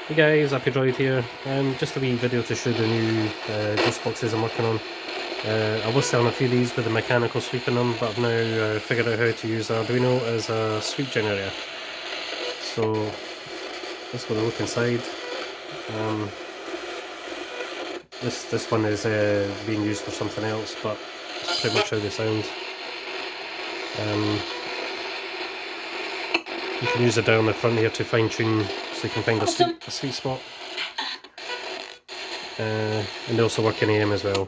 Hey guys, Happy Droid here. Just a wee video to show the new ghost boxes I'm working on. I was selling a few of these with the mechanical sweep in them, but I've now figured out how to use Arduino as a sweep generator. So that's what they look inside. This one is being used for something else, but it's pretty much how they sound. You can use the dial on the front here to fine tune so you can find a sweet spot. And they also work in AM as well.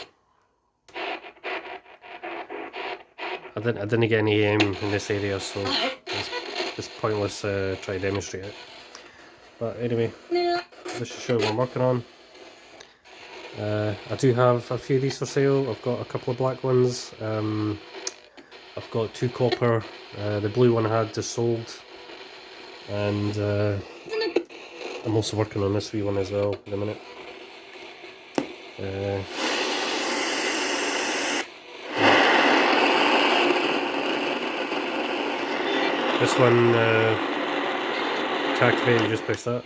I didn't get any AM in this area, so it's pointless try to demonstrate it. But anyway, this should show what I'm working on. I do have a few of these for sale. I've got a couple of black ones. I've got two copper. The blue one I had just sold. And I'm also working on this wee one as well in a minute. This one, to activate, you just press that.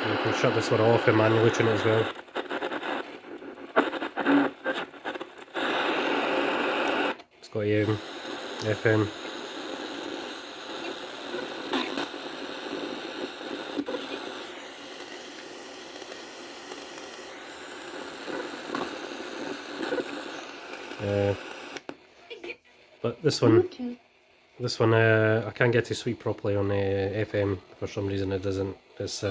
You can shut this one off and manually tune it as well. It's got AM, FM. But this one, I can't get to sweep properly on FM for some reason. It doesn't. This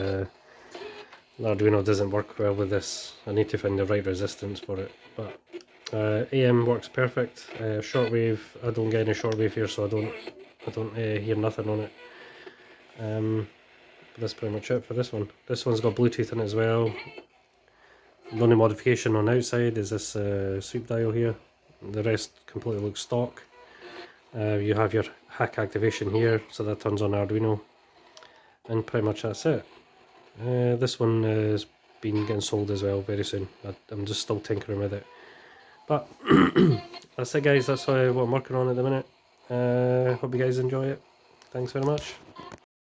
Arduino doesn't work well with this. I need to find the right resistance for it. But AM works perfect. Shortwave, I don't get any shortwave here, so I don't hear nothing on it. But that's pretty much it for this one. This one's got Bluetooth in it as well. The only modification on the outside is this sweep dial here. The rest completely looks stock. You have your hack activation here, so that turns on Arduino. And pretty much that's it. This one is being getting sold as well very soon. I'm just still tinkering with it. But that's it guys, that's what I'm working on at the minute. Hope you guys enjoy it. Thanks very much.